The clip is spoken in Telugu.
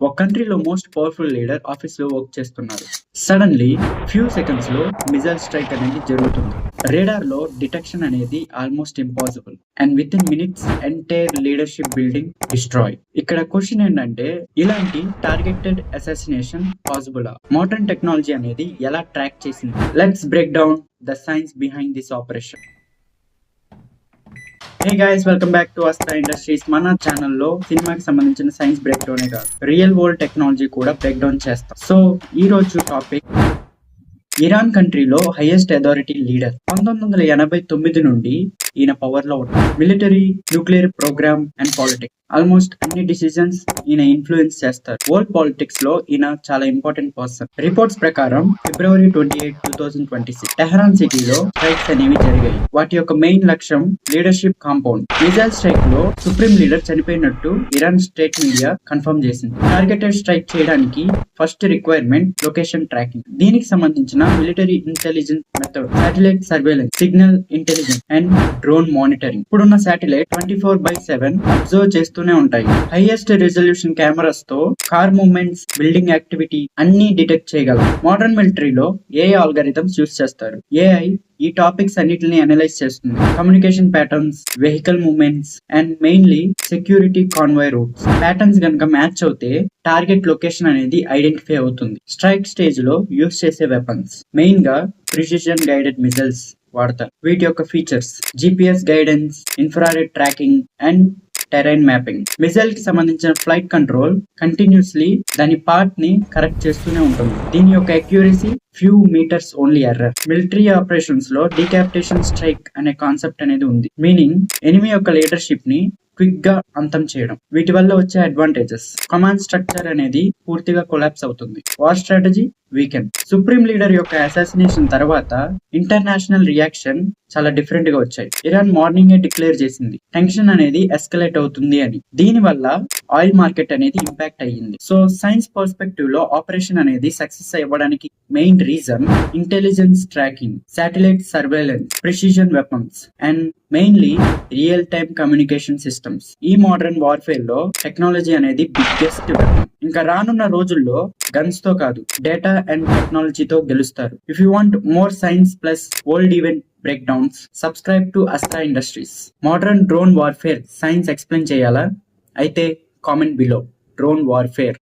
ఒక కంట్రీలో మోస్ట్ పవర్ఫుల్ లీడర్ ఆఫీస్ లో వర్క్ చేస్తున్నారు. సడన్లీ ఫ్యూ సెకండ్స్ లో మిజైల్ స్ట్రైక్ అనేది జరుగుతుంది. రేడార్ లో డిటెక్షన్ అనేది almost impossible and within minutes entire leadership building destroy. ఇక్కడ క్వశ్చన్ ఏంటంటే, ఇలాంటి టార్గెటెడ్ అసాసినేషన్ పాసిబులా? మోడర్న్ టెక్నాలజీ అనేది ఎలా ట్రాక్ చేసింది? Let's break down the science behind this operation. Hey guys, welcome back to Astha industries. మన ఛానల్లో సినిమాకి సంబంధించిన సైన్స్ బ్రేక్ డౌనే కాదు, రియల్ వరల్డ్ టెక్నాలజీ కూడా బ్రేక్ డౌన్ చేస్తాం. సో ఈ రోజు టాపిక్ ఇరాన్ కంట్రీలో హైయెస్ట్ అథారిటీ లీడర్. 1989 నుండి ఈయన పవర్ లో ఉన్నారు. Military, nuclear program and politics, almost అన్ని డిసిజన్స్ ఈయన ఇన్ఫ్లుయెన్స్ చేస్తారు. వరల్డ్ పాలిటిక్స్ లో ఈయన చాలా ఇంపార్టెంట్ పర్సన్. రిపోర్ట్స్ ప్రకారం February 28, 2026 టెహరాన్ సిటీలో స్ట్రైక్స్ అనేవి జరిగాయి. వాటి యొక్క మెయిన్ లక్ష్యం లీడర్షిప్ కాంపౌండ్. మిజైల్ స్ట్రైక్ లో సుప్రీం లీడర్ చనిపోయినట్టు ఇరాన్ స్టేట్ మీడియా కన్ఫర్మ్ చేసింది. టార్గెటెడ్ స్ట్రైక్ చేయడానికి ఫస్ట్ రిక్వైర్మెంట్ లొకేషన్ ట్రాకింగ్. దీనికి సంబంధించిన military intelligence method satellite surveillance, signal intelligence and drone monitoring. ఇప్పుడున్న శాటిలైట్ 24/7 అబ్జర్వ్ చేస్తూనే ఉంటాయి. హైయెస్ట్ రెజల్యూషన్ కెమెరాస్ తో కార్ మూవ్మెంట్స్, బిల్డింగ్ యాక్టివిటీ అన్ని డిటెక్ట్ చేయగలరు. మోడర్న్ మిలిటరీలో ఏఐ ఆల్గరిథమ్స్ యూస్ చేస్తారు. ఏఐ ఈ టాపిక్స్ అన్నిటిని అనలైజ్ చేస్తుంది. Communication patterns, vehicle movements and mainly security convoy roots patterns గనక మ్యాచ్ అవుతే టార్గెట్ లొకేషన్ అనేది ఐడెంటిఫై అవుతుంది. స్ట్రైక్ స్టేజ్ లో యూస్ చేసే వెపన్స్ మెయిన్ గా ప్రిసిషన్ గైడెడ్ మిజైల్స్ వాడతారు. వీటి యొక్క features GPS guidance, infrared tracking and terrain mapping. Missile కి సంబంధించిన ఫ్లైట్ కంట్రోల్ కంటిన్యూస్లీ దాని పార్ట్ ని కరెక్ట్ చేస్తూనే ఉంటుంది. దీని యొక్క accuracy few metres only error. Military operations లో డీకాపిటేషన్ స్ట్రైక్ అనే కాన్సెప్ట్ అనేది ఉంది. మీనింగ్ ఎనిమీ యొక్క లీడర్షిప్ ని క్విక్ గా అంతం చేయడం. వీటి వల్ల వచ్చే అడ్వాంటేజెస్: కమాండ్ స్ట్రక్చర్ అనేది పూర్తిగా కొలాప్స్ అవుతుంది. War strategy weekend. Supreme leader యొక్క అసాసినేషన్ తర్వాత ఇంటర్నేషనల్ రియాక్షన్ చాలా డిఫరెంట్ గా వచ్చాయి. ఇరాన్ మార్నింగే డిక్లేర్ చేసింది టెన్షన్ అనేది ఎస్కలేట్ అవుతుంది అని. దీని వల్ల ఆయిల్ మార్కెట్ అనేది ఇంపాక్ట్ అయ్యింది. సో సైన్స్ పర్స్పెక్టివ్ లో ఆపరేషన్ అనేది సక్సెస్ అవ్వడానికి main reason intelligence tracking, satellite surveillance, precision weapons and mainly real time communication systems. ఈ మోడర్న్ వార్ఫేర్ లో టెక్నాలజీ అనేది బిగ్గెస్ట్ వెపన్. ఇంకా రానున్న రోజుల్లో గన్స్ తో కాదు, డేటా అండ్ టెక్నాలజీతో గెలుస్తారు. If you want more science plus world event breakdowns, subscribe to Asta Industries. Modern drone warfare science explain చేయాలా? అయితే కామెంట్ బిలో. Drone warfare